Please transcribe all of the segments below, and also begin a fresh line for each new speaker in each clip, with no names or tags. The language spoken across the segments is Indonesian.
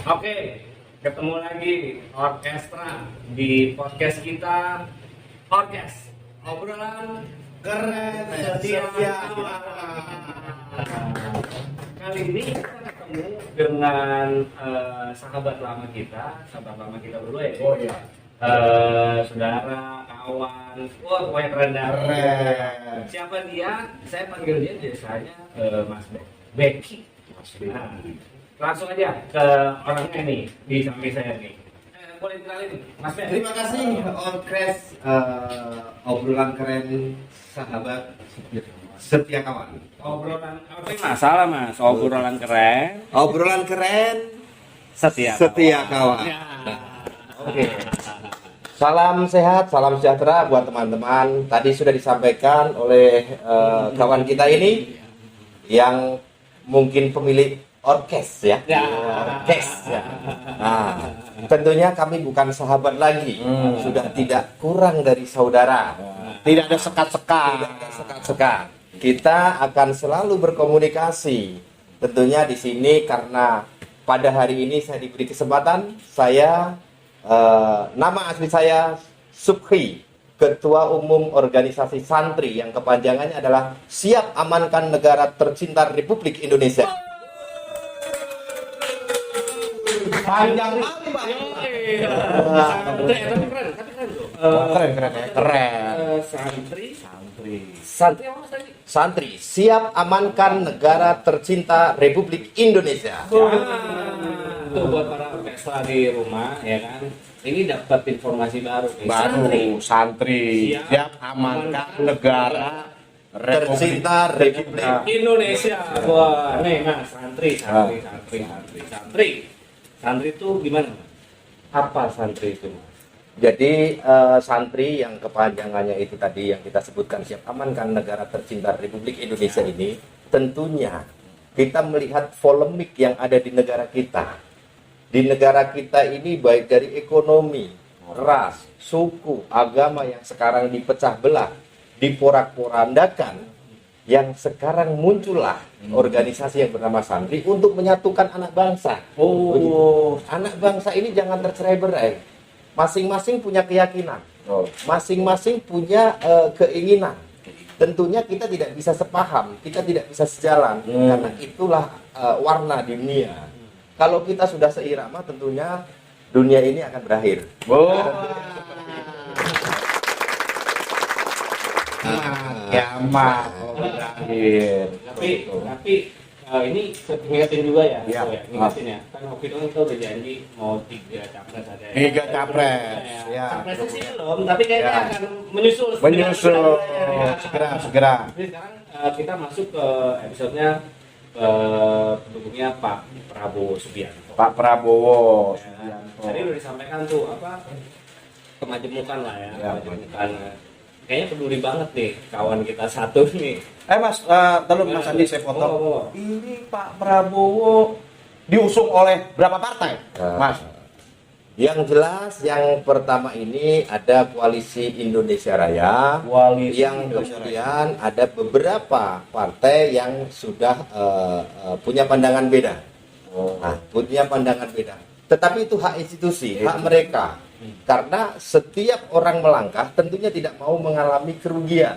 Oke, ketemu lagi orkestra di podcast kita. Orkes obrolan
Keren
setiap
kawan.
Kali ini kita ketemu dengan sahabat lama kita berdua ya.
Oh iya.
Saudara, kawan, wah pokoknya keren dah.
Keren.
Siapa dia? Saya panggil dia biasanya Mas Becky. Nah, langsung aja ke orangnya nih di samping saya nih. Boleh kenalin Mas Becky.
Terima kasih Orkes obrolan keren sahabat setia kawan.
Obrolan apa sih masalah Mas? Obrolan keren.
Obrolan keren
Setia
kawan.
Ya.
Oke. Salam sehat, salam sejahtera buat teman-teman. Tadi sudah disampaikan oleh kawan kita ini yang mungkin pemilik orkes ya. Orkes ya. Nah, tentunya kami bukan sahabat lagi. Sudah tidak kurang dari saudara. Tidak ada sekat-sekat. Kita akan selalu berkomunikasi. Tentunya di sini karena pada hari ini saya diberi kesempatan, nama asli saya Subhi, Ketua Umum Organisasi Santri yang kepanjangannya adalah Siap Amankan Negara Tercinta Republik Indonesia. Panjang banget, Pak.
Tapi keren tuh.
Keren.
Santri apa Mas tadi?
Santri Siap Amankan Negara Tercinta Republik Indonesia.
Tuh buat para orkestra di rumah ya kan. Ini dapat informasi baru nih.
Santri
Siap
siap amankan negara
Tercinta Republik
Indonesia. Wah, nih Mas, santri. Santri itu gimana? Mas? Apa santri itu, Mas?
Jadi santri yang kepanjangannya itu tadi yang kita sebutkan Siap Amankan Negara Tercinta Republik Indonesia ini, tentunya kita melihat polemik yang ada di negara kita. Di negara kita ini baik dari ekonomi, ras, suku, agama yang sekarang dipecah belah, diporak-porandakan, yang sekarang muncullah organisasi yang bernama Santri untuk menyatukan anak bangsa. Anak bangsa ini jangan tercerai-berai. Masing-masing punya keyakinan, masing-masing punya keinginan. Tentunya kita tidak bisa sepaham, kita tidak bisa sejalan, karena itulah warna dunia. Kalau kita sudah seirama, tentunya dunia ini akan berakhir.
kiamat berakhir.
Tapi ini ingetin juga ya.
Iya.
Ingetin ya. Kan waktu itu kita udah janji mau 3 capres ada.
3 capres. Ya.
Capresnya sih belum, tapi kayaknya
Ya.
akan menyusul.
Segera.
Jadi sekarang kita masuk ke episodenya pendukungnya Pak Prabowo Subianto.
Pak Prabowo.
Ya, tadi udah disampaikan tuh apa kemajemukan lah ya,
Ya,
kemajemukan. Kayaknya peduli banget nih kawan kita satu nih.
Mas, Mas Andi saya foto.
Oh.
Ini Pak Prabowo diusung oleh berapa partai, Mas?
Yang jelas yang pertama ini ada Koalisi Indonesia Raya,
Koalisi
yang
Indonesia
kemudian ada beberapa partai yang sudah punya pandangan beda. Nah, punya pandangan beda. Tetapi itu hak institusi, hak mereka. Karena setiap orang melangkah tentunya tidak mau mengalami kerugian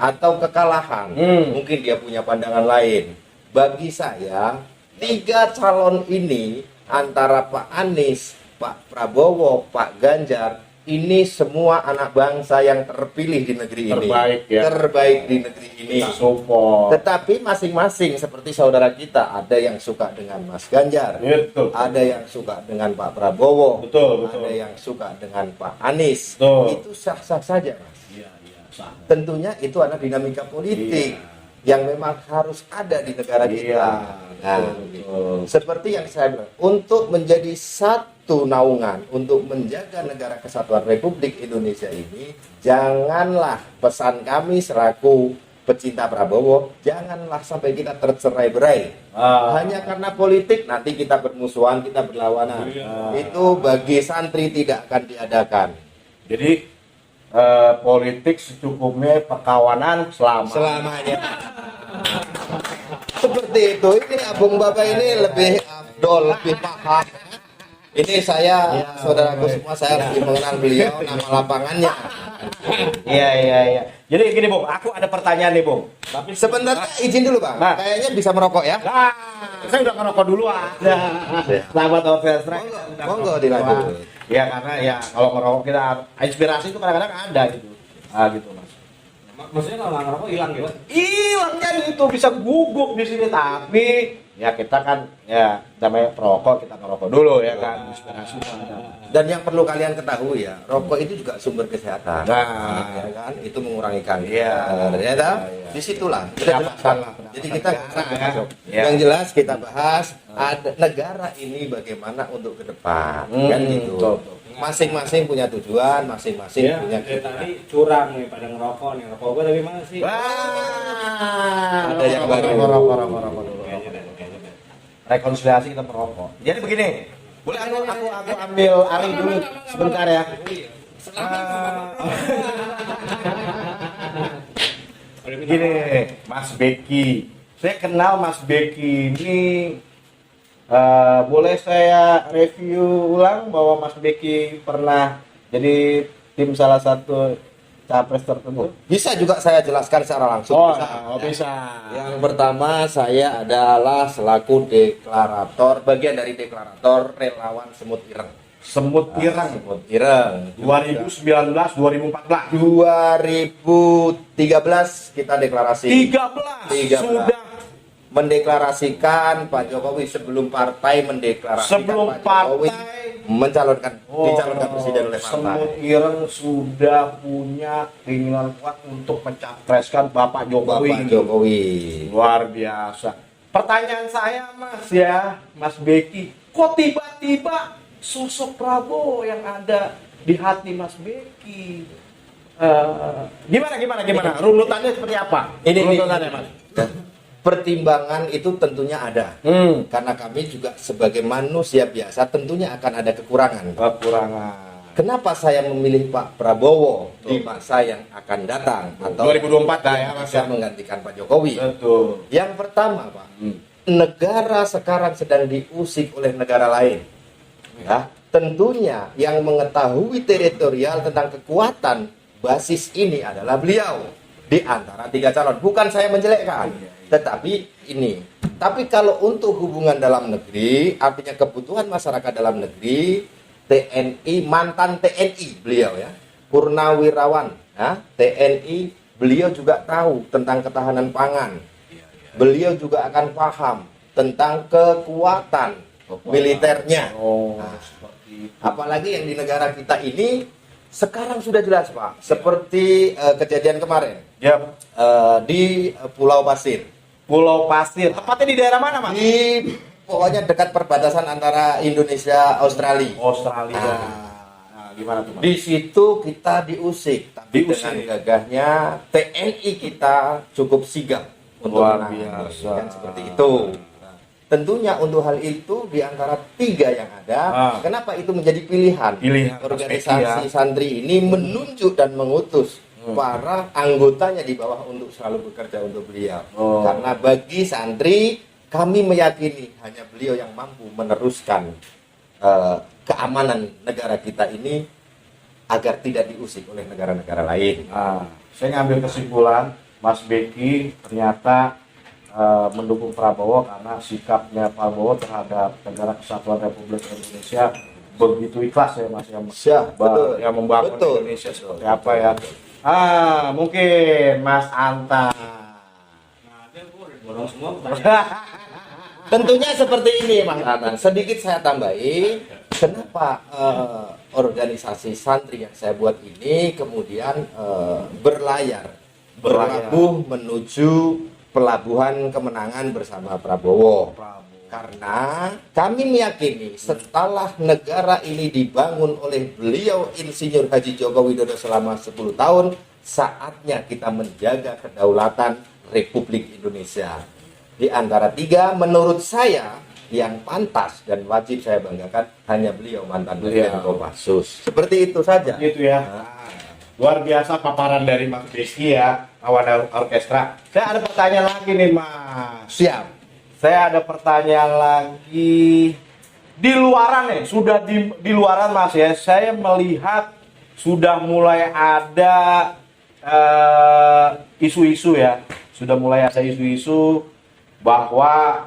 atau kekalahan. Mungkin dia punya pandangan lain. Bagi saya, 3 calon ini antara Pak Anies, Pak Prabowo, Pak Ganjar, ini semua anak bangsa yang terpilih di negeri ini. Terbaik di negeri ini.
Support.
Tetapi masing-masing seperti saudara kita, ada yang suka dengan Mas Ganjar, ada yang suka dengan Pak Prabowo, ada yang suka dengan Pak Anies. Itu sah-sah saja, Mas. Tentunya itu adalah dinamika politik yang memang harus ada di negara kita. Nah, seperti yang saya bilang, untuk menjadi satu naungan, untuk menjaga negara kesatuan Republik Indonesia ini, janganlah pesan kami selaku pecinta Prabowo, janganlah sampai kita tercerai-berai. Hanya karena politik nanti kita bermusuhan, kita berlawanan. Itu bagi santri tidak akan diadakan.
Jadi politik secukupnya, perkawanan
Selamanya. Seperti itu. Ini abang bapak ini lebih afdol, lebih paham. Ini saya, saudaraku semua, saya lebih mengenal beliau, nama lapangannya.
Iya. Jadi gini, Bung, aku ada pertanyaan nih, Bung.
Tapi sebentar, izin dulu, Bang.
Nah.
Kayaknya bisa merokok ya.
Nah, saya udah ngerokok duluan. Selamat orkestra.
Monggo dilanjut.
Ya karena ya kalau ngerokok kita inspirasi itu kadang-kadang ada gitu. Gitu, Mas.
Maksudnya kalau nggak ngerokok hilang gitu?
Hilang kan itu bisa gugup di sini, tapi ya kita kan ya namanya perokok, kita ngerokok dulu ya kan, inspirasi itu ada.
Dan yang perlu kalian ketahui ya, rokok itu juga sumber kesehatan.
Nah,
Ya kan, itu mengurangi kanker.
Iya.
Ternyata
Iya.
disitulah.
Kenapa salah?
Jadi kita
Ya.
yang jelas kita bahas ada negara ini bagaimana untuk ke depan, kan gitu.
betul.
Masing-masing punya tujuan, masing-masing punya
tadi curang nih pada ngerokok nih. Rokok gue dari mana sih?
Wah,
Ada yang baru.
Rokok dulu.
Kayaknya deh.
Rekonsiliasi kita merokok. Jadi begini, boleh aku ambil alih dulu sebentar ya. Gini, Mas Beki. Saya kenal Mas Beki ini. Boleh saya review ulang bahwa Mas Beki pernah jadi tim salah satu capres tertentu?
Bisa juga saya jelaskan secara langsung.
Bisa.
Yang pertama saya adalah selaku deklarator, bagian dari deklarator relawan Semut Ireng.
Semut Ireng.
Semut Ireng.
2019, 2014.
2013 kita deklarasi.
13. Sudah
Mendeklarasikan Pak Jokowi sebelum partai mendeklarasikan
sebelum
Pak Jokowi
partai
dicalonkan presiden oleh partai.
Semut Ireng sudah punya keinginan kuat untuk mencapreskan Bapak Jokowi.
Bapak Jokowi.
Luar biasa. Pertanyaan saya, Mas Beki, kok tiba-tiba sosok Prabowo yang ada di hati Mas Beki? Gimana? Runutannya seperti apa? Runutannya, Mas.
Pertimbangan itu tentunya ada. Karena kami juga sebagai manusia biasa tentunya akan ada kekurangan. Kenapa saya memilih Pak Prabowo di masa yang akan datang atau
2024 lah ya, Mas,
bisa menggantikan Pak Jokowi?
Betul.
Yang pertama, Pak, negara sekarang sedang diusik oleh negara lain. Ya, tentunya yang mengetahui teritorial tentang kekuatan basis ini adalah beliau di antara 3 calon. Bukan saya menjelekkan, tetapi ini. Tapi kalau untuk hubungan dalam negeri, artinya kebutuhan masyarakat dalam negeri, TNI, mantan TNI beliau ya, purnawirawan ya, TNI, beliau juga tahu tentang ketahanan pangan. Beliau juga akan paham tentang kekuatan militernya. Apalagi yang di negara kita ini sekarang sudah jelas, Pak. Seperti kejadian kemarin. Di Pulau Pasir.
Pulau Pasir. Tepatnya di daerah mana, Mas?
Di pokoknya dekat perbatasan antara Indonesia Australia.
Nah, gimana tuh, Mas?
Di situ kita diusik, tapi
Diusik.
dengan gagahnya TNI kita cukup sigap untuk
Luar
menangani.
biasa.
Kan seperti itu. Nah, tentunya untuk hal itu di antara 3 yang ada, kenapa itu menjadi pilihan? Organisasi santri ini menunjuk dan mengutus para anggotanya di bawah untuk selalu bekerja untuk beliau. Karena bagi santri, kami meyakini hanya beliau yang mampu meneruskan keamanan negara kita ini agar tidak diusik oleh negara-negara lain.
Saya ngambil kesimpulan, Mas Beki ternyata mendukung Prabowo karena sikapnya Prabowo terhadap negara kesatuan Republik Indonesia begitu ikhlas ya, Mas,
Betul.
yang membangun
Betul.
Indonesia seperti apa ya. Mungkin Mas Anta.
Borong semua.
Tentunya seperti ini, Mas Anang. Sedikit saya tambahi, kenapa organisasi santri yang saya buat ini kemudian berlabuh menuju pelabuhan kemenangan bersama Prabowo. Karena kami meyakini setelah negara ini dibangun oleh beliau Insinyur Haji Joko Widodo selama 10 tahun, saatnya kita menjaga kedaulatan Republik Indonesia. Di antara 3, menurut saya yang pantas dan wajib saya banggakan hanya beliau, mantan Presiden Kopassus. Seperti itu saja.
Gitu ya. Luar biasa paparan dari Mas Rizky ya, kawan orkestra. Saya ada pertanyaan lagi nih, Mas.
Siap.
Saya ada pertanyaan lagi. di luaran nih, sudah di luaran Mas ya, saya melihat sudah mulai ada isu-isu ya, sudah mulai ada isu-isu bahwa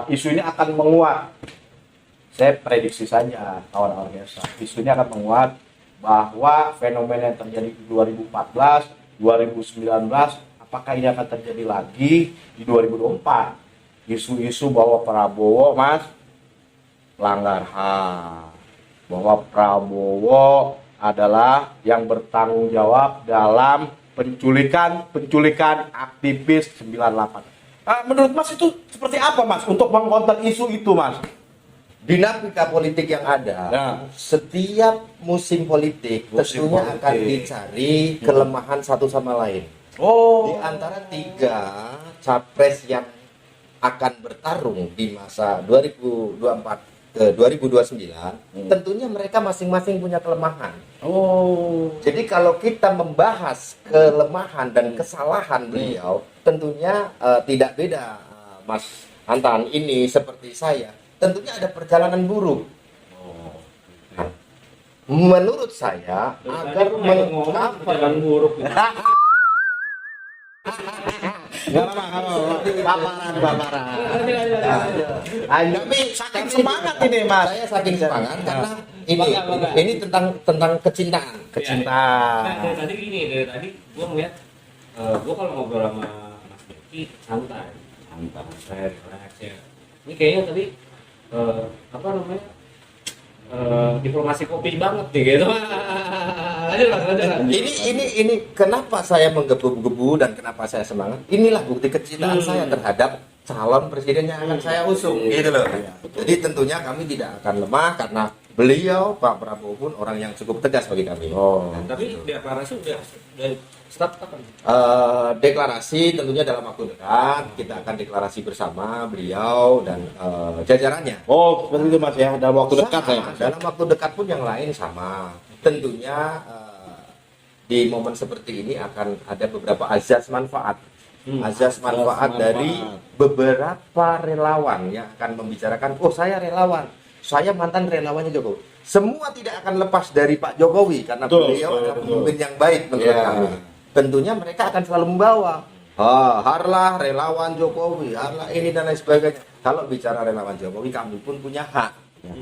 isu ini akan menguat. Saya prediksi saja kawan-kawan biasa, isunya akan menguat bahwa fenomena yang terjadi di 2014, 2019, apakah ini akan terjadi lagi di 2024? Isu-isu bahwa Prabowo, Mas, langgar HAM, bahwa Prabowo adalah yang bertanggung jawab dalam penculikan aktivis 98. Menurut Mas itu seperti apa, Mas, untuk mengkonter isu itu, Mas?
Dinamika politik yang ada, setiap musim politik tentunya akan dicari kelemahan satu sama lain. Di antara 3 capres yang akan bertarung di masa 2024 ke 2029, tentunya mereka masing-masing punya kelemahan. Jadi kalau kita membahas kelemahan dan kesalahan beliau, tentunya tidak beda Mas Antan ini seperti saya. Tentunya ada perjalanan buruk. Menurut saya agar mengcover
buruk.
paparan.
Tapi saking semangat ini, Mas.
Saya saking semangat karena ini tentang kecintaan.
Dari tadi gue ngeliat, gue kalau ngobrol sama Mas Beki santai, relax ya. Ini kayaknya tadi diplomasi kopi banget nih gitu.
Ini kenapa saya menggebu-gebu dan kenapa saya semangat? Inilah bukti kecintaan saya terhadap calon presiden yang akan saya usung, gitu loh. Jadi tentunya kami tidak akan lemah karena beliau Pak Prabowo pun orang yang cukup tegas bagi kami.
Tapi deklarasi udah start kapan?
Deklarasi tentunya dalam waktu dekat kita akan deklarasi bersama beliau dan jajarannya.
Seperti itu, Mas ya, dalam waktu dekat ya.
Dalam waktu dekat pun yang lain sama. Tentunya di momen seperti ini akan ada beberapa azas manfaat. Azas manfaat dari beberapa relawan yang akan membicarakan, saya relawan, saya mantan relawannya Jokowi. Semua tidak akan lepas dari Pak Jokowi karena beliau adalah pemimpin yang baik menurut kami. Tentunya mereka akan selalu membawa harlah relawan Jokowi, harlah ini dan lain sebagainya. Kalau bicara relawan Jokowi, kami pun punya hak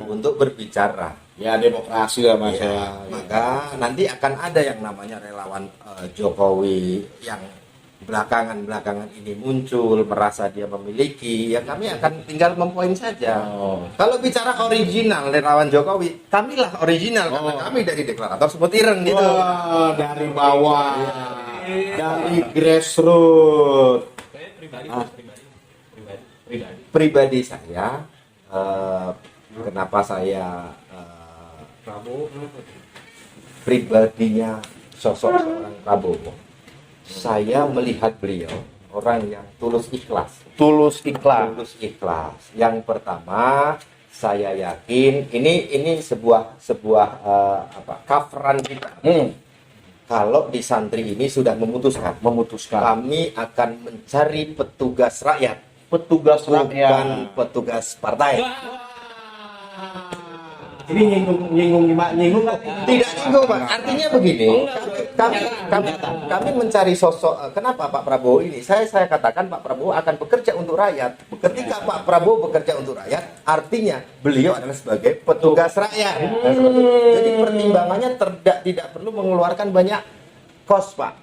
untuk berbicara.
Ya, demokrasi lah, Mas.
Maka nanti akan ada yang namanya relawan Jokowi yang belakangan ini muncul, merasa dia memiliki, ya kami akan tinggal mempoin saja. Kalau bicara original relawan Jokowi, kamilah original karena kami dari deklarator seperti ireng gitu.
Dari bawah, dari grassroots.
Pribadi saya, kenapa saya
Prabowo
pribadinya sosok seorang Prabowo, saya melihat beliau orang yang tulus ikhlas. Yang pertama, saya yakin ini sebuah coveran kita. Kalau di santri ini sudah memutuskan kami akan mencari petugas rakyat, bukan petugas partai.
Ini nyinggung
Tidak nyinggung, Pak. Artinya begini, kami mencari sosok. Kenapa Pak Prabowo ini? Saya katakan Pak Prabowo akan bekerja untuk rakyat. Ketika Pak Prabowo bekerja untuk rakyat, artinya beliau adalah sebagai petugas rakyat. Jadi pertimbangannya tidak perlu mengeluarkan banyak kos, Pak.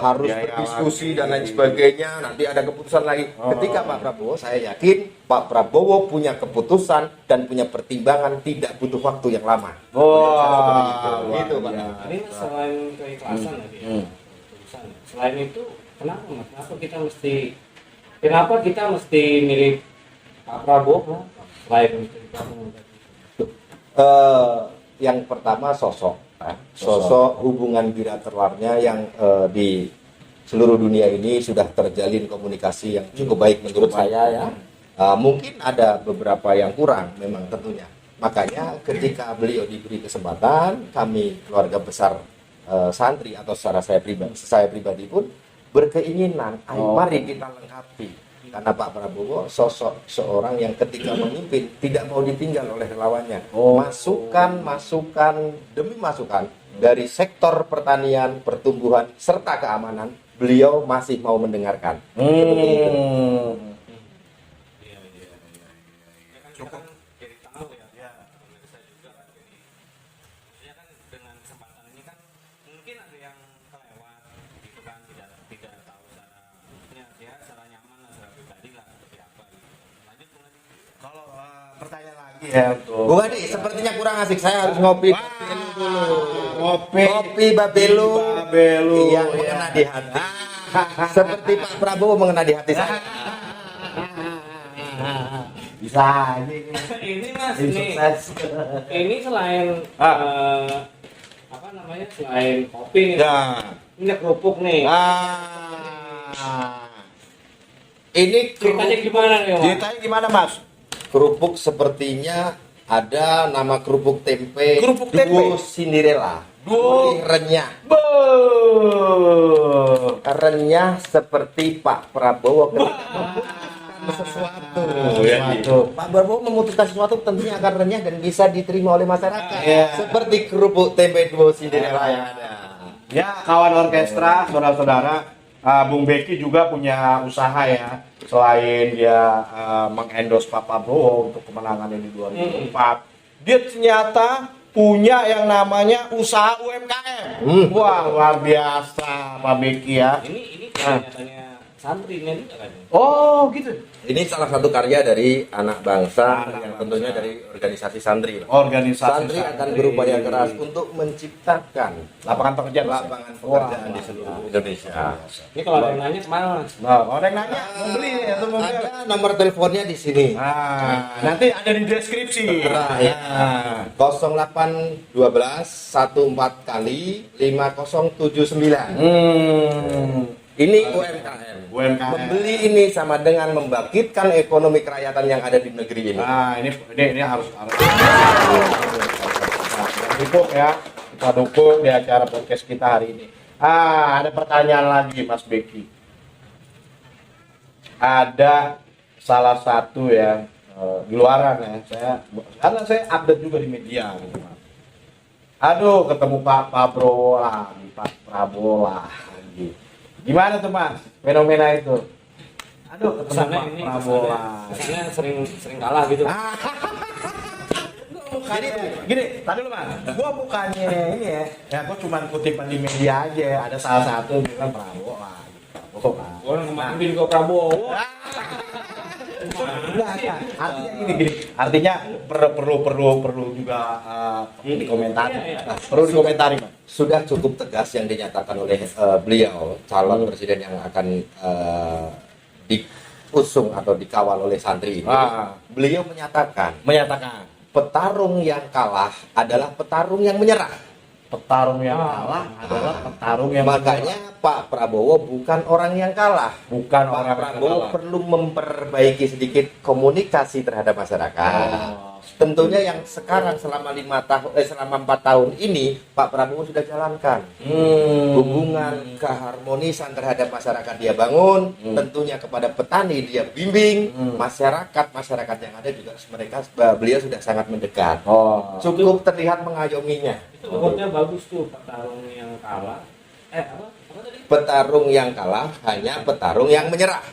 Harus berdiskusi dan lain sebagainya. Nanti ada keputusan lagi. Ketika Pak Prabowo, saya yakin Pak Prabowo punya keputusan dan punya pertimbangan, tidak butuh waktu yang lama.
Gitu, Pak. Ini selain keikhlasan lagi. Selain itu, kenapa kita mesti milih Pak Prabowo? Selain itu,
yang pertama sosok hubungan bilateralnya yang di seluruh dunia ini sudah terjalin komunikasi yang cukup baik menurut saya ya. Mungkin ada beberapa yang kurang memang tentunya. Makanya ketika beliau diberi kesempatan, kami keluarga besar santri atau secara saya pribadi pun berkeinginan, mari kita lengkapi. Karena Pak Prabowo sosok seorang yang ketika memimpin tidak mau ditinggal oleh relawannya. Masukan demi masukan dari sektor pertanian, pertumbuhan, serta keamanan, beliau masih mau mendengarkan. Seperti itu.
Cukup jadi tahu ya pemirsa juga kan ini. Maksudnya kan dengan kesempatan ini kan mungkin ada yang kelewat gitu kan, tidak tahu secara nyaman lah, secara pribadi lah seperti apa gitu. Lanjut Bung Adi.
Kalau pertanyaan lagi ya untuk
Bung Adi, sepertinya kurang asik. Saya harus ngopi dulu. Kopi Babelu. Iya, mengena di hati. Seperti Pak Prabowo mengena di hati saya.
bisa
Ini Mas,
ini
ini
sukses.
ini selain apa namanya, selain kopi nih, ini kerupuk nih.
Ini
Ceritanya gimana nih, Mas?
Ceritanya gimana Mas?
kerupuk sepertinya ada nama kerupuk tempe.
Kerupuk tempe?
Duo Cinderella.
Duo.
Ini renyah. Renyah seperti Pak Prabowo ketika memutuskan sesuatu. Pak Prabowo memutuskan sesuatu tentunya akan renyah dan bisa diterima oleh masyarakat. Seperti kerupuk tempe Duo Cinderella yang ada.
Ya, kawan orkestra, saudara-saudara, Bung Beki juga punya usaha ya. Selain dia mengendorse Pak Prabowo untuk kemenangan ini 2004, dia ternyata punya yang namanya usaha UMKM. Wah, luar biasa Pak Beki ya.
Ini katanya santrinya juga kan?
Oh, gitu.
Ini salah satu karya dari anak bangsa yang tentunya dari organisasi santri.
Organisasi
Santri akan berupaya keras untuk menciptakan
lapangan pekerjaan.
lapangan pekerjaan di seluruh Indonesia.
Ini kalau ada yang nanya kemana, Mas?
Nah, orang nanya mau beli atau mau beli?
Ada nomor teleponnya di sini.
Nanti ada di deskripsi.
Ya. 0812 14 kali 5079. Ini UMKM. Membeli ini sama dengan membangkitkan ekonomi kerakyatan yang ada di negeri ini.
Nah, ini harus dukung ya. Kita dukung di acara podcast kita hari ini. Ada pertanyaan lagi Mas Beki. Ada salah satu yang di luaran ya. Karena saya update juga di media gitu, Mas. Aduh, ketemu Pak Prabowo lagi, Pak Prabowo lagi. Gimana tuh Mas, fenomena itu? Aduh, ketemu Pak Prabowo lagi.
Kesannya sering kalah gitu.
Gini, tadi lu Mas, gua bukannya ini ya gua cuma kutipan di media aja, ada salah satu bilang Prabowo lagi.
Orang kemarin kok Prabowo.
Artinya gini, artinya perlu juga dikomentari. Perlu dikomentari, Mas.
Sudah cukup tegas yang dinyatakan oleh beliau, calon presiden yang akan diusung atau dikawal oleh santri ini. Beliau menyatakan petarung yang kalah adalah petarung yang menyerah.
Petarung yang kalah adalah petarung yang
Makanya Pak Prabowo bukan orang yang kalah.
bukan
Pak
orang
Prabowo perlu memperbaiki sedikit komunikasi terhadap masyarakat. Tentunya yang sekarang selama 4 tahun ini Pak Prabowo sudah jalankan. Hubungan keharmonisan terhadap masyarakat dia bangun, tentunya kepada petani dia bimbing, masyarakat yang ada juga beliau sudah sangat mendekat. Cukup terlihat mengayominya.
Itu pokoknya bagus tuh, petarung yang kalah. Apa tadi?
Petarung yang kalah hanya petarung yang menyerah.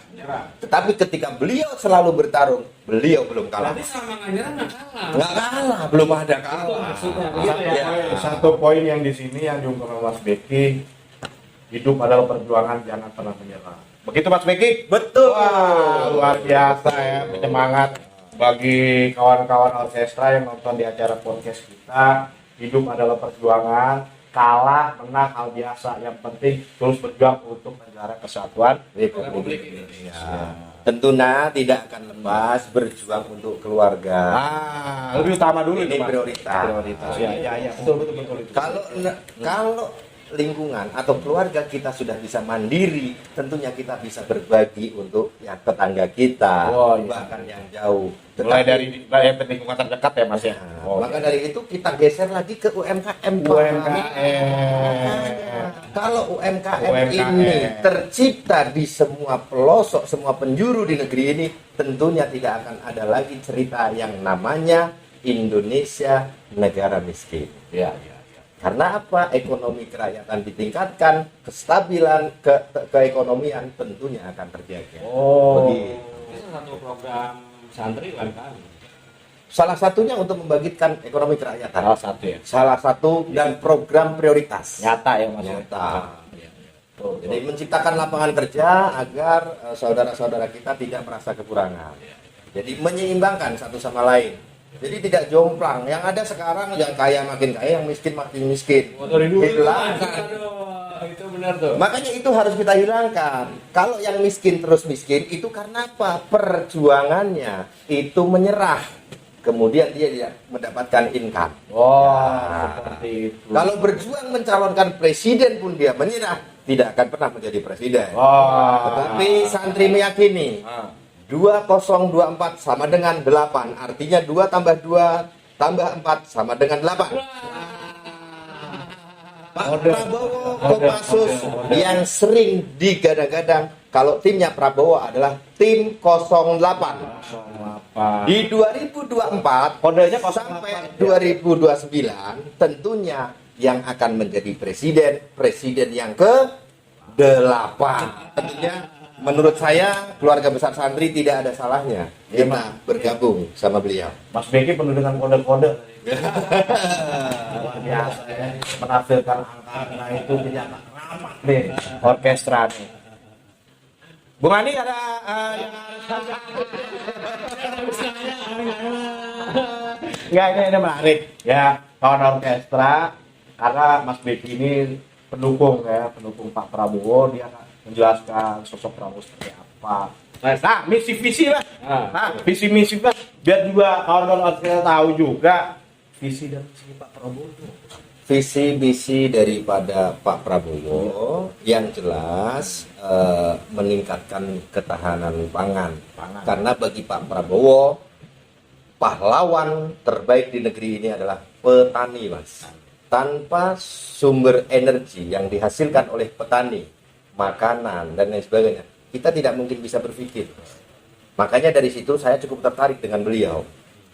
Tetapi ketika beliau selalu bertarung, beliau belum kalah.
Berarti sama nggak nyerah nggak kalah.
Nggak kalah, belum ada
Itu
kalah.
maksudnya.
Satu poin yang di sini yang diungkap Mas Beki, hidup adalah perjuangan, jangan pernah menyerah. Begitu Mas Beki?
Betul.
Wah, luar biasa ya, semangat bagi kawan-kawan orkestra yang nonton di acara podcast kita. Hidup adalah perjuangan, kalah, menang hal biasa. Yang penting terus berjuang untuk negara kesatuan
Republik Indonesia. Tentunya tidak akan lepas berjuang untuk keluarga.
Lebih utama dulu
Ini
itu, Mas.
prioritas.
Ya, betul itu.
Kalau lingkungan atau keluarga kita sudah bisa mandiri, tentunya kita bisa berbagi untuk ya tetangga kita, bahkan yang jauh.
Mulai dari lingkungan terdekat ya Mas ya.
Maka dari itu kita geser lagi ke UMKM. Kalau UMKM ini tercipta di semua pelosok, semua penjuru di negeri ini, tentunya tidak akan ada lagi cerita yang namanya Indonesia negara miskin.
Ya.
Karena apa? Ekonomi kerakyatan ditingkatkan, kestabilan keekonomian tentunya akan terjaga.
Begitu. Itu satu program santri UMKM.
Salah satunya untuk membangkitkan ekonomi kerakyatan.
Salah satu ya.
Salah satu dan program prioritas.
Nyata ya Mas.
Nyata. Jadi menciptakan lapangan kerja agar saudara-saudara kita tidak merasa kekurangan. Jadi menyeimbangkan satu sama lain. Jadi tidak jomplang. Yang ada sekarang yang kaya makin kaya, yang miskin makin miskin. Hilangkan.
Itu benar tuh.
Makanya itu harus kita hilangkan. Kalau yang miskin terus miskin itu karena apa? Perjuangannya itu menyerah. Kemudian dia tidak mendapatkan income.
Seperti itu.
Kalau berjuang mencalonkan presiden pun dia menyerah, tidak akan pernah menjadi presiden. Tetapi santri meyakini 2024 sama dengan 8. Artinya 2 tambah 2 tambah 4 sama dengan 8. Pak Prabowo Kopassus yang sering digadang-gadang kalau timnya Prabowo adalah tim 08. Di 2024
kodenya
sampai 2029 tentunya yang akan menjadi presiden yang ke-8. Tentunya menurut saya keluarga besar santri tidak ada salahnya kita bergabung sama beliau.
Mas Beki penuh dengan kode-kode. Luar biasa ya. Menampilkan angka itu tidak ramah nih orkestra nih. Bung Ani ada yang harus Enggak, ini menarik ya kawan orkestra karena Mas Beki ini pendukung Pak Prabowo, dia menjelaskan sosok Prabowo seperti apa. Nah, misi-visi lah. Visi-misi lah biar juga kawan-kawan orkestra tahu juga visi dan misi Pak Prabowo itu.
Visi misi daripada Pak Prabowo yang jelas meningkatkan ketahanan pangan. Karena bagi Pak Prabowo pahlawan terbaik di negeri ini adalah petani, Mas. Tanpa sumber energi yang dihasilkan oleh petani, makanan dan lain sebagainya, kita tidak mungkin bisa berpikir. Makanya dari situ saya cukup tertarik dengan beliau.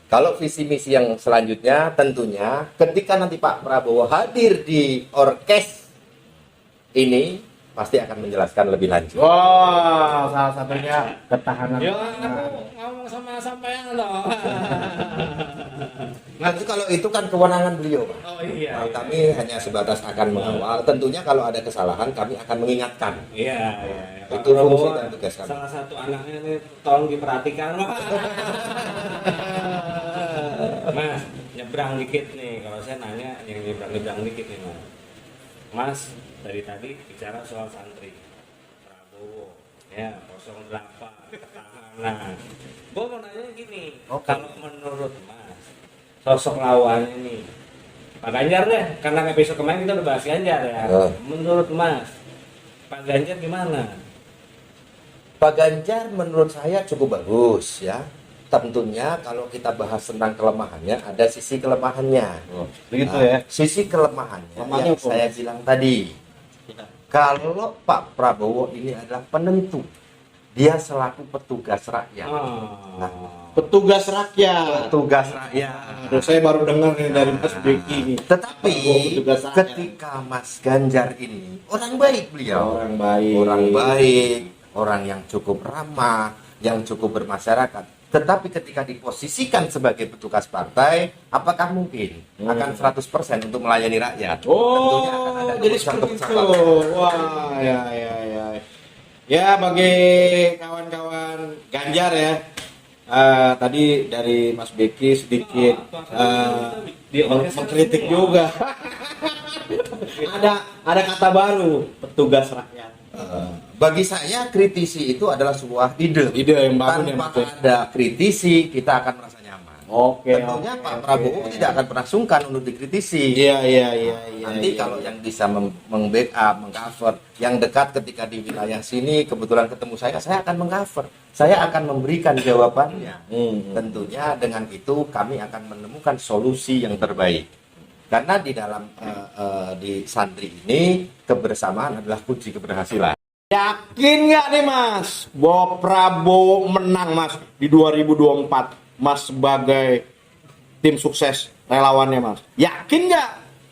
Kalau visi misi yang selanjutnya tentunya ketika nanti Pak Prabowo hadir di orkes ini pasti akan menjelaskan lebih lanjut.
Salah satunya ketahanan.
Yo, aku ngomong sama sampean loh.
Nanti kalau itu kan kewenangan beliau, Pak.
Iya.
Kami hanya sebatas akan mengawal. Tentunya kalau ada kesalahan kami akan mengingatkan.
Iya.
Itu fungsi dan tugas kami.
Salah satu anaknya ini tolong diperhatikan, Pak. Mas, nyebrang dikit nih. Kalau saya nanya yang nyebrang dikit nih, Mas. Mas, dari tadi bicara soal santri Prabowo, ya 08, ketahanan. Gue mau nanya gini, kalau menurut Mas, sosok lawannya nih, Pak Ganjar deh, karena episode kemarin kita udah bahas Ganjar ya. Menurut Mas, Pak Ganjar gimana?
Pak Ganjar menurut saya cukup bagus ya. Tentunya kalau kita bahas tentang kelemahannya, ada sisi kelemahannya.
Begitu ya.
Sisi kelemahannya yang saya bilang tadi. Kalau Pak Prabowo ini adalah penentu, dia selaku petugas rakyat.
Petugas rakyat.
Petugas rakyat.
Saya baru dengar nih dari Mas Beki ini.
Tetapi ketika Mas Ganjar ini orang baik beliau.
Orang baik,
orang yang cukup ramah, yang cukup bermasyarakat. Tetapi ketika diposisikan sebagai petugas partai, apakah mungkin akan 100% untuk melayani rakyat? Tentunya akan ada
jadi seperti itu. Wah, ya. Ya, bagi kawan-kawan Ganjar ya, tadi dari Mas Beki sedikit mengkritik juga. ada kata baru, petugas rakyat.
Bagi saya kritisi itu adalah sebuah ide
yang baru.
Tanpa ada kritisi kita akan merasa nyaman. Tentunya Pak Prabowo tidak akan pernah sungkan untuk dikritisi. Nanti kalau yang bisa meng-backup, meng-cover, yang dekat ketika di wilayah sini kebetulan ketemu saya akan meng-cover. Saya akan memberikan jawabannya. Tentunya dengan itu kami akan menemukan solusi yang terbaik. Karena di dalam di santri ini kebersamaan adalah kunci keberhasilan.
Yakin nggak nih Mas bahwa Prabowo menang Mas di 2024 Mas sebagai tim sukses relawannya Mas? Yakin nggak?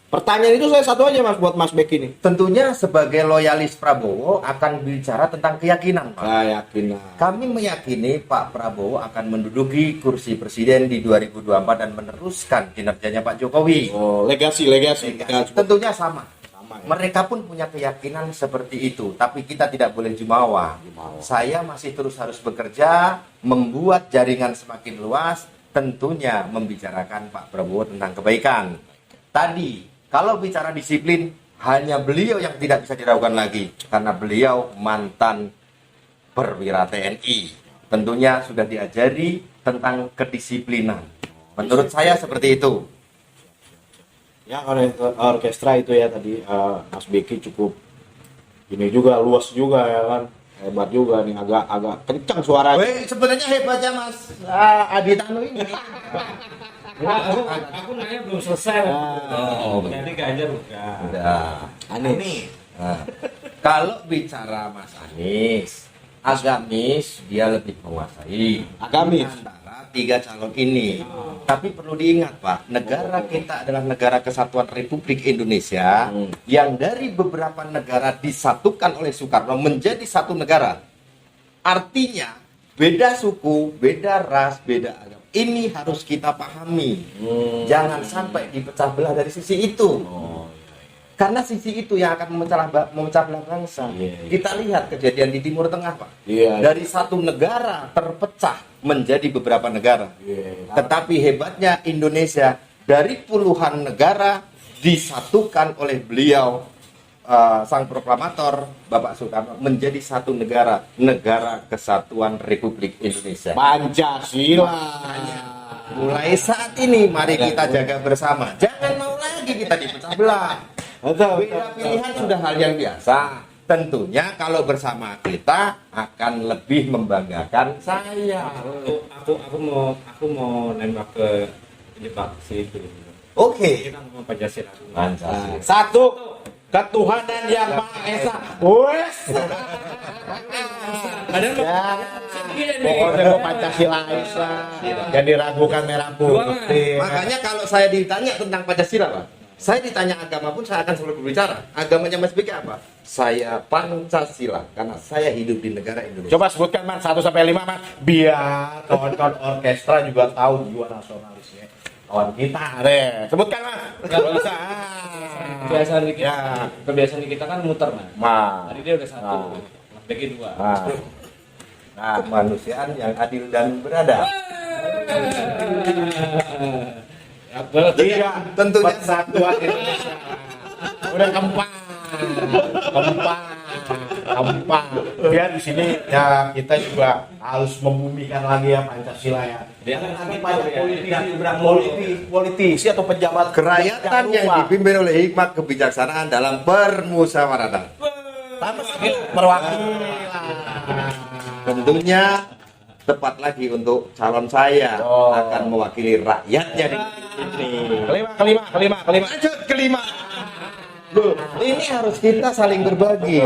Pertanyaan itu saya satu aja Mas buat Mas Beki nih.
Tentunya sebagai loyalis Prabowo akan bicara tentang keyakinan Pak.
Yakin.
Kami meyakini Pak Prabowo akan menduduki kursi presiden di 2024 dan meneruskan kinerjanya Pak Jokowi.
Legasi.
Tentunya sama. Mereka pun punya keyakinan seperti itu, tapi kita tidak boleh jumawa. Saya masih terus harus bekerja, membuat jaringan semakin luas, tentunya membicarakan Pak Prabowo tentang kebaikan. Tadi, kalau bicara disiplin, hanya beliau yang tidak bisa diragukan lagi, karena beliau mantan perwira TNI. Tentunya sudah diajari tentang kedisiplinan. Menurut saya seperti itu.
Ya orkestra itu ya tadi Mas Beki cukup ini juga luas juga ya kan, hebat juga nih, agak kencang suaranya.
Sebenarnya hebatnya Mas Adi Tanu ini.
Aku nanya belum selesai. Jadi Ganjar
udah. Anies. Kalau bicara Mas Anies, agamis dia lebih menguasai.
Agamis
antara tiga calon ini. Tapi perlu diingat Pak, negara kita adalah negara kesatuan Republik Indonesia yang dari beberapa negara disatukan oleh Soekarno menjadi satu negara. Artinya beda suku, beda ras, beda agama. Ini harus kita pahami. Jangan sampai dipecah belah dari sisi itu. Karena sisi itu yang akan memecah belah bangsa. Kita lihat kejadian di Timur Tengah Pak. Dari satu negara terpecah menjadi beberapa negara. Tetapi hebatnya Indonesia, dari puluhan negara disatukan oleh beliau, sang proklamator Bapak Soekarno, menjadi satu negara, Negara Kesatuan Republik Indonesia.
Pancasila.
Mulai saat ini mari kita jaga bersama. Jangan mau lagi kita dipecah belah. Beda pilihan sudah hal yang biasa. Tentunya kalau bersama kita akan lebih membanggakan saya.
Aku mau nembak ke penyebab si itu.
Oke.
Kita ngomong Pancasila.
Satu, ketuhanan yang Maha Esa. Wes. Pokoknya mau Pancasila Esa. Jangan diragukan merah putih.
Makanya kalau saya ditanya tentang Pancasila Pak, saya ditanya agama pun saya akan selalu berbicara. Agamanya Mas Beki apa? Saya Pancasila karena saya hidup di negara Indonesia.
Coba sebutkan Mas 1 sampai 5 Mas, biar kawan-kawan orkestra juga tahu jiwa nasionalisnya kawan kita. Sebutkan Mas. Enggak bisa.
Kebiasaan kita kan muter Mas. Tadi dia udah 1, Mas Beki 2.
Nah, kemanusiaan yang adil dan beradab. Tentunya
persatuan Indonesia. Udah kempang. Biar di sini ya kita juga harus membumikan lagi ya Pancasila ya. Nanti banyak politisi atau pejabat
kerakyatan yang dipimpin oleh hikmat kebijaksanaan dalam permusyawaratan.
Perwakilan.
Tentunya tepat lagi untuk calon saya akan mewakili rakyatnya di sini.
Kelima.
Lanjut kelima. Ini harus kita saling berbagi.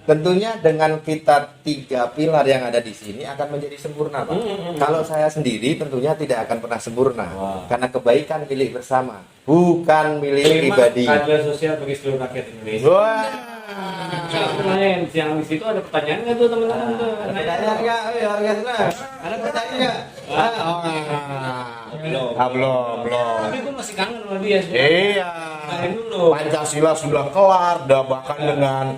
Tentunya dengan kita 3 pilar yang ada di sini akan menjadi sempurna Pak. Kalau saya sendiri tentunya tidak akan pernah sempurna. Karena kebaikan milik bersama, bukan milik pribadi.
Keadilan sosial bagi seluruh rakyat Indonesia. Yang di situ ada pertanyaan nggak tuh teman-teman tuh?
Pertanyaan nggak? Ada pertanyaan nggak? Belum.
Tapi gue masih kangen sama dia.
Iya. Pancasila sudah kelar, bahkan dengan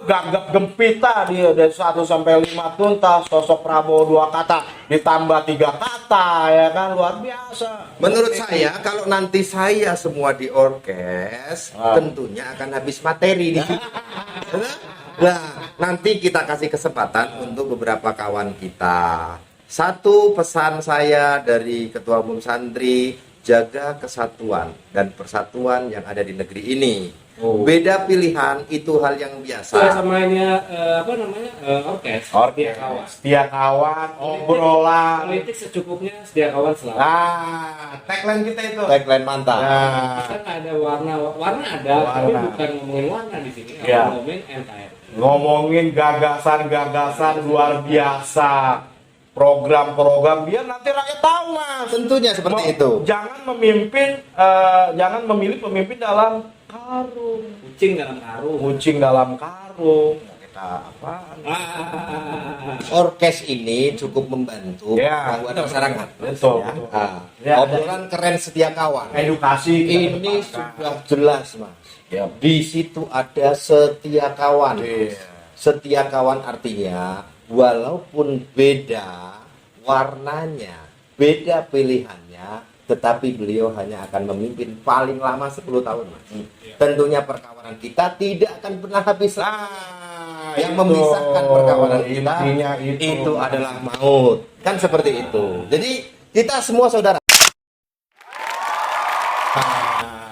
gagap gempita dia dari 1 sampai 5 tuntas, sosok Prabowo 2 kata ditambah 3 kata ya kan, luar biasa.
Menurut saya kalau nanti saya semua di orkes tentunya akan habis materi di sini. Nah, nanti kita kasih kesempatan untuk beberapa kawan kita Satu pesan saya dari Ketua Umum Santri, jaga kesatuan dan persatuan yang ada di negeri ini. Beda pilihan itu hal yang biasa.
Samanya orkes.
Setia kawan, obrolan.
Politik secukupnya, setia kawan selalu.
Tagline kita itu.
Tagline mantap.
Kita nggak ada warna ada, tapi bukan ngomongin warna di sini, ngomongin NKRI.
Ngomongin gagasan-gagasan luar biasa. Program-program biar nanti rakyat tahu, Mas.
Tentunya seperti itu.
Jangan memilih pemimpin dalam karung. Kucing dalam karung. Kita apa?
Orkes ini cukup membantu masyarakat.
Betul.
Obrolan keren setia kawan.
Edukasi.
Ini sudah jelas, Mas. Di situ ada setia kawan. Setia kawan artinya walaupun beda warnanya, beda pilihannya, tetapi beliau hanya akan memimpin paling lama 10 tahun, Mas. Tentunya perkawanan kita tidak akan pernah habis. Yang memisahkan perkawanan kita itu adalah maut. Kan seperti itu. Jadi kita semua saudara.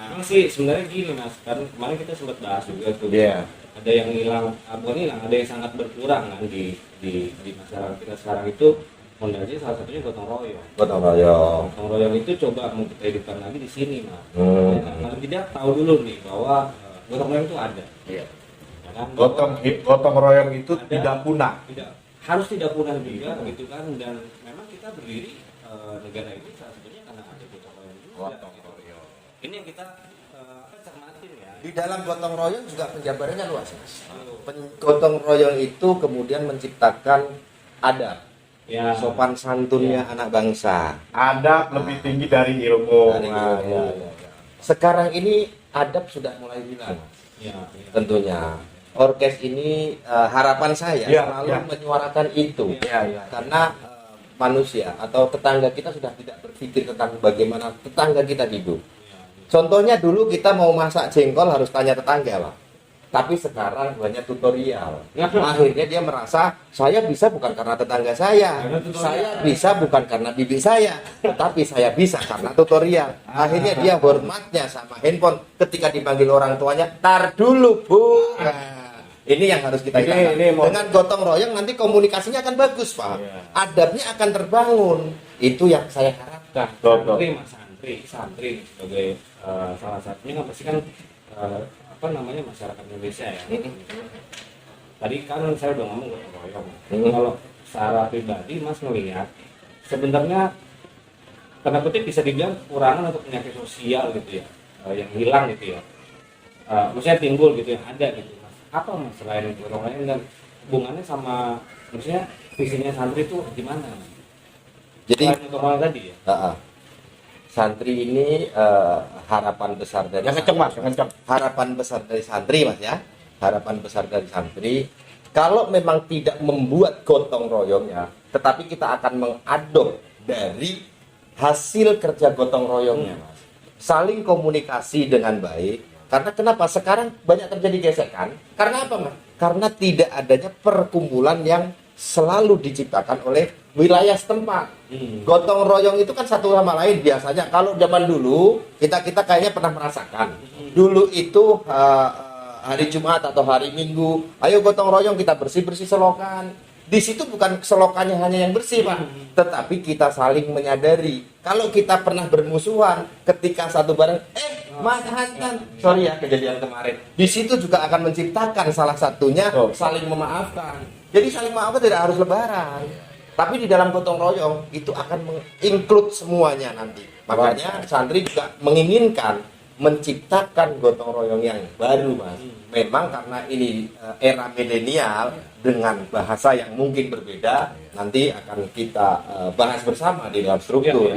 Memang sih sebenarnya gini, Mas. Kan kemarin kita sempat bahas juga tuh. Ada yang hilang, ada yang sangat berkurang kan di masyarakat kita sekarang itu. Fondasi salah satunya gotong royong. Gotong royong itu coba mau kita hidupkan lagi di sini, Mas. Kalau tidak tahu dulu nih bahwa gotong royong itu ada. Ya kan?
Gotong royong itu tidak punah.
Harus tidak punah juga gitu kan. Dan memang kita berdiri negara ini salah satunya karena ada gotong royong juga. Ini yang kita cermatin ya.
Di dalam gotong royong juga penjabarannya luas, Mas. Gotong royong itu kemudian menciptakan adab. Sopan santunnya anak bangsa.
Adab lebih tinggi dari ilmu.
Sekarang ini adab sudah mulai hilang. Tentunya. Orkes ini harapan saya selalu menyuarakan itu. Karena manusia atau tetangga kita sudah tidak berpikir tentang bagaimana tetangga kita hidup. Contohnya dulu kita mau masak jengkol harus tanya tetangga, Pak. Tapi sekarang banyak tutorial. Akhirnya dia merasa saya bisa bukan karena tetangga saya bisa bukan karena bibi saya, tetapi saya bisa karena tutorial. Akhirnya dia hormatnya sama handphone ketika dipanggil orang tuanya, tar dulu Bu. Ini yang harus kita ingat. Dengan gotong royong nanti komunikasinya akan bagus, Pak. Adabnya akan terbangun. Itu yang saya harapkan.
Santri sebagai salah satunya kan pasti kan masyarakat Indonesia ya. Tadi kan saya udah ngomong gotong royong. Kalau secara pribadi Mas melihat sebenarnya tanda kutip bisa dibilang kekurangan untuk penyakit sosial gitu ya, yang hilang gitu ya. Maksudnya timbul gitu yang ada gitu, Mas. Apa Mas selain gotong royong dan hubungannya sama maksudnya visinya santri itu gimana?
Jadi
selain gotong royong tadi ya.
Santri ini harapan besar dari harapan besar dari santri, Mas ya. Harapan besar dari santri kalau memang tidak membuat gotong royongnya, tetapi kita akan mengadop dari hasil kerja gotong royongnya, Mas. Saling komunikasi dengan baik. Karena kenapa? Sekarang banyak terjadi gesekan. Karena apa, Mas? Karena tidak adanya perkumpulan yang selalu diciptakan oleh wilayah setempat. Gotong royong itu kan satu sama lain biasanya. Kalau zaman dulu kita kayaknya pernah merasakan. Dulu itu hari Jumat atau hari Minggu, ayo gotong royong kita bersih-bersih selokan. Di situ bukan selokannya hanya yang bersih, Pak, tetapi kita saling menyadari. Kalau kita pernah bermusuhan ketika satu barang, Mas Hasan, sorry ya kejadian kemarin. Di situ juga akan menciptakan salah satunya saling memaafkan. Jadi saling maafkan tidak harus lebaran. Tapi di dalam gotong royong itu akan menginclude semuanya nanti. Makanya santri juga menginginkan menciptakan gotong royong yang baru, Mas. Memang karena ini era milenial dengan bahasa yang mungkin berbeda, nanti akan kita bahas bersama di dalam struktur.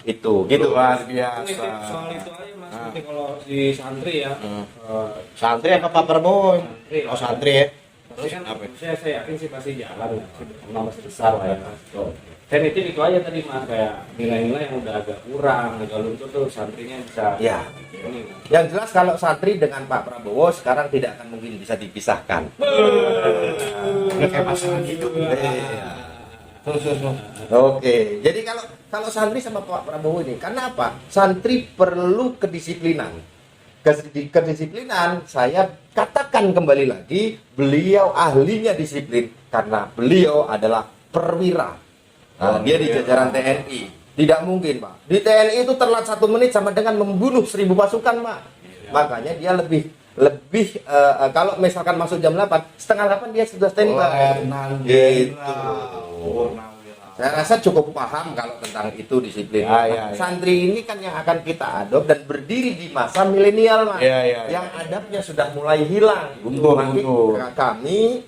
Itu gitu, Mas.
Biasa. Soal itu aja, Mas. Nanti kalau di santri ya.
Santri apa Pak Prabowo? Santri ya.
Tapi kan saya yakin sih pasti jalan masih besar lah ya, Mas. Dan itu aja tadi, Mas, kayak nilai-nilai yang udah agak kurang, agak luntur tuh santrinya bisa. Ini,
yang jelas kalau santri dengan Pak Prabowo sekarang tidak akan mungkin bisa dipisahkan.
Kayak pasangan hidup.
Oke, jadi kalau santri sama Pak Prabowo ini, karena apa? Santri perlu kedisiplinan. Kedisiplinan, saya katakan kembali lagi, beliau ahlinya disiplin karena beliau adalah perwira. Dia di jajaran TNI. Tidak mungkin, Pak. Di TNI itu telat 1 menit sama dengan membunuh 1000 pasukan, Pak. Makanya dia lebih kalau misalkan masuk jam 8, setengah 8 dia sudah standby. Gitu. Saya rasa cukup paham kalau tentang itu disiplin. Santri ini kan yang akan kita adop dan berdiri di masa milenial, Mas. Yang adabnya sudah mulai hilang. Kami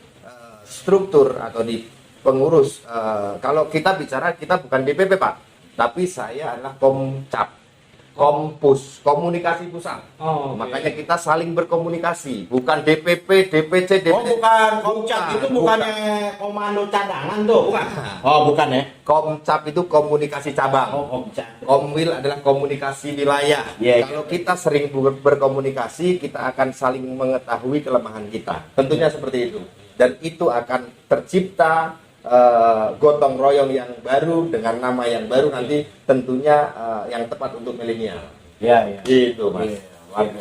struktur atau di pengurus, kalau kita bicara, kita bukan DPP, Pak, tapi saya adalah Kompus, komunikasi pusat. Makanya kita saling berkomunikasi, bukan DPP, DPC, DPC.
Bukan Komcap, itu bukannya komando cadangan tuh, bukan? Bukan ya.
Komcap itu komunikasi cabang.
Komcap.
Komwil adalah komunikasi wilayah. Kalau kita sering berkomunikasi, kita akan saling mengetahui kelemahan kita. Tentunya seperti itu. Dan itu akan tercipta gotong royong yang baru dengan nama yang baru nanti tentunya yang tepat untuk milenial. Gitu, Mas.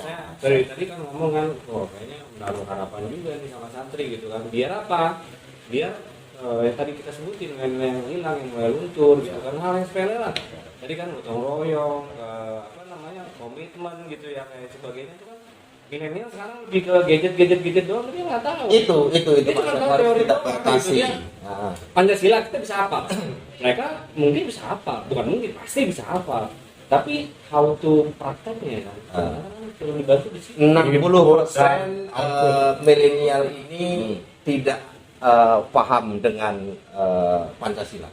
Saya dari tadi kan ngomong kan, kayaknya menaruh harapan juga nih sama santri gitu kan. Biar apa? Biar yang tadi kita sebutin nilai yang hilang, yang mulai luntur gitu kan, hal yang sepele lah. Tadi kan gotong royong, komitmen gitu ya, kayak sebagainya itu kan. Milenial sekarang lebih ke gadget doang, dia nggak tahu.
Itu
kan teori kita batasi. Pancasila kita bisa apa? Mereka mungkin bisa apa? Bukan mungkin, pasti bisa apa. Tapi how to prakteknya kan? Perlu dibantu di sini.
60% milenial ini tidak paham dengan Pancasila.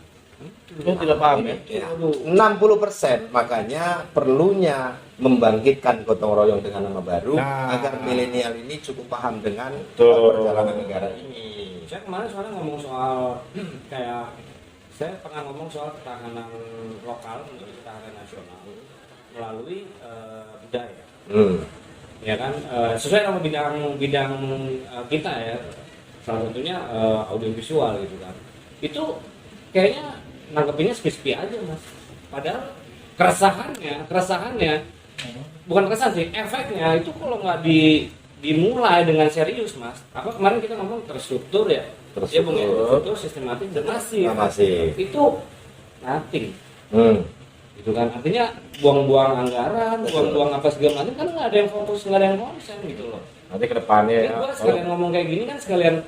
Itu tidak paham ya?
60%, makanya perlunya membangkitkan gotong royong dengan nama baru agar milenial ini cukup paham dengan perjalanan negara ini.
Saya kemarin soalnya ngomong soal saya pernah ngomong soal ketahanan lokal menjadi ketahanan nasional melalui budaya. Ya kan, sesuai sama bidang kita ya, salah satunya audiovisual gitu kan. Itu kayaknya nanggepinnya sepi-sepi aja, Mas. Padahal keresahannya bukan keresahan sih, efeknya itu kalau nggak dimulai dengan serius, Mas. Apa kemarin kita ngomong terstruktur ya? Terstruktur, sistematik dan masif. Itu nothing. Gitu kan, artinya buang-buang anggaran, buang-buang apa segala macam kan nggak ada yang fokus, nggak ada yang konsen gitu loh.
Nanti ke depannya ya.
Gua sekalian ngomong kayak gini kan sekalian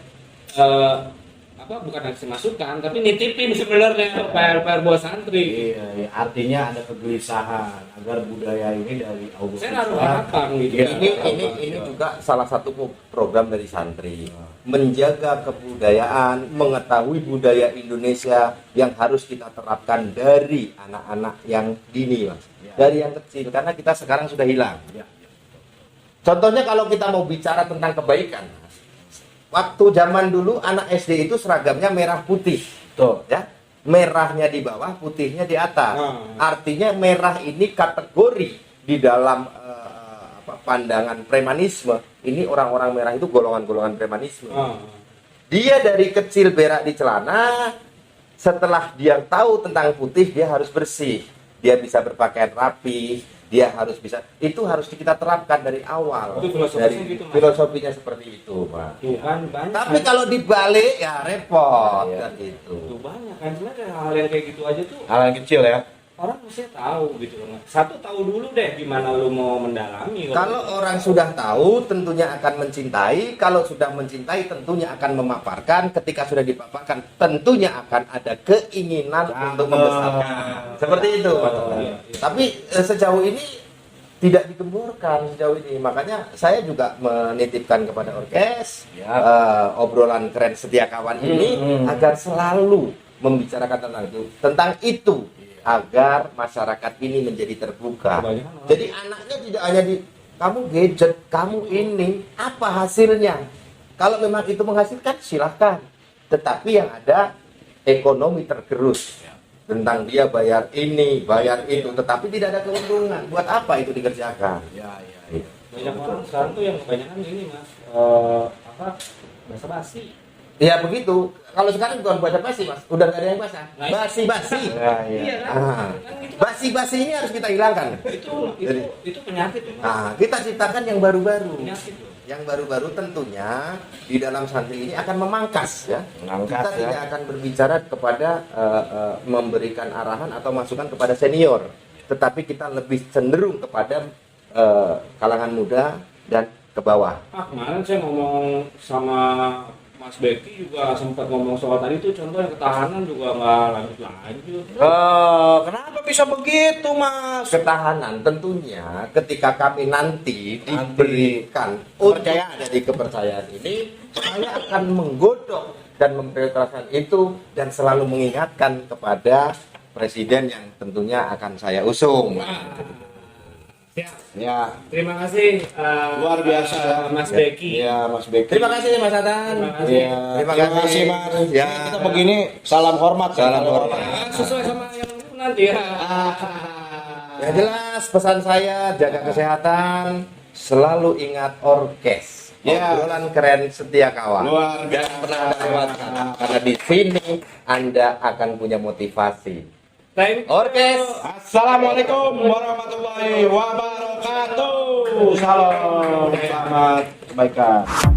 bukan ngasih masukan, tapi nitipin sebenarnya PR buat santri.
Iya, artinya ada kegelisahan agar budaya ini dari audio.
Saya naruh harapan gitu.
Ini juga salah satu program dari santri, menjaga kebudayaan, mengetahui budaya Indonesia yang harus kita terapkan dari anak-anak yang dini, Mas. Dari yang kecil, karena kita sekarang sudah hilang. Contohnya kalau kita mau bicara tentang kebaikan, waktu zaman dulu anak SD itu seragamnya merah putih, ya, merahnya di bawah, putihnya di atas. Artinya merah ini kategori di dalam pandangan premanisme. Ini orang-orang merah itu golongan-golongan premanisme. Dia dari kecil berak di celana, setelah dia tahu tentang putih dia harus bersih, dia bisa berpakaian rapi, dia harus bisa, itu harus kita terapkan dari awal. Dari gitu, filosofinya seperti itu, Pak. Tapi kalau dibalik ya repot kan itu.
Banyak kan sebenarnya hal yang kayak gitu aja tuh.
Hal yang kecil ya.
Orang mesti tahu gitu loh. Satu tahu dulu deh gimana lu mau mendalami.
Kalau orang sudah tahu tentunya akan mencintai, kalau sudah mencintai tentunya akan memaparkan, ketika sudah dipaparkan tentunya akan ada keinginan untuk membesarkan. Seperti itu, Pak. Tapi sejauh ini tidak digemburkan sejauh ini. Makanya saya juga menitipkan kepada orkes obrolan keren setia kawan ini agar selalu membicarakan tentang itu. Agar masyarakat ini menjadi terbuka. Jadi anaknya tidak hanya kamu gadget, kamu ini, apa hasilnya? Kalau memang itu menghasilkan silahkan. Tetapi yang ada ekonomi tergerus. Tentang dia bayar ini, bayar itu, tetapi tidak ada keuntungan. Buat apa itu dikerjakan?
Banyak orang sekarang tuh yang kebanyakan ini, Mas, basa-basi.
Ya begitu. Kalau sekarang bukan buat basi mas, udah nggak ada yang basah.
Nah,
Basi-basi.
Ya, iya.
Iya kan?
Ah.
Kan itu,
Basi-basi ini harus kita hilangkan.
itu penyakit ya, Mas.
Nah, kita ciptakan yang baru-baru.
Penyakit loh.
Yang baru-baru tentunya di dalam santri ini akan memangkas ya.
Memangkas,
Kita
ya.
tidak akan berbicara kepada memberikan arahan atau masukan kepada senior, tetapi kita lebih cenderung kepada kalangan muda dan ke bawah.
Kemarin saya ngomong sama Mas Beki juga sempat ngomong soal tadi tuh, contohnya ketahanan juga nggak lanjut.
Kenapa bisa begitu, Mas?
Ketahanan tentunya ketika kami nanti diberikan kepercayaan dari kepercayaan ini, saya akan menggodok dan memprioritaskan itu dan selalu mengingatkan kepada presiden yang tentunya akan saya usung.
Ya,
Terima kasih
luar biasa
Mas Beki.
Ya, Mas Beki.
Terima kasih Mas Atan.
Terima kasih.
Ya,
Terima
terima
kasih.
kasih, Mas.
Ya.
Kita begini salam hormat.
Salam hormat.
Sesuai sama yang nanti ya.
Ya jelas pesan saya, jaga kesehatan, selalu ingat orkes.
Ya.
Obrolan keren setia kawan.
Luar
Jangan pernah Anda lewatkan. Karena di sini Anda akan punya motivasi.
Thank you.
Orkes.
Assalamualaikum warahmatullahi wabarakatuh. Salam, selamat kebaikan.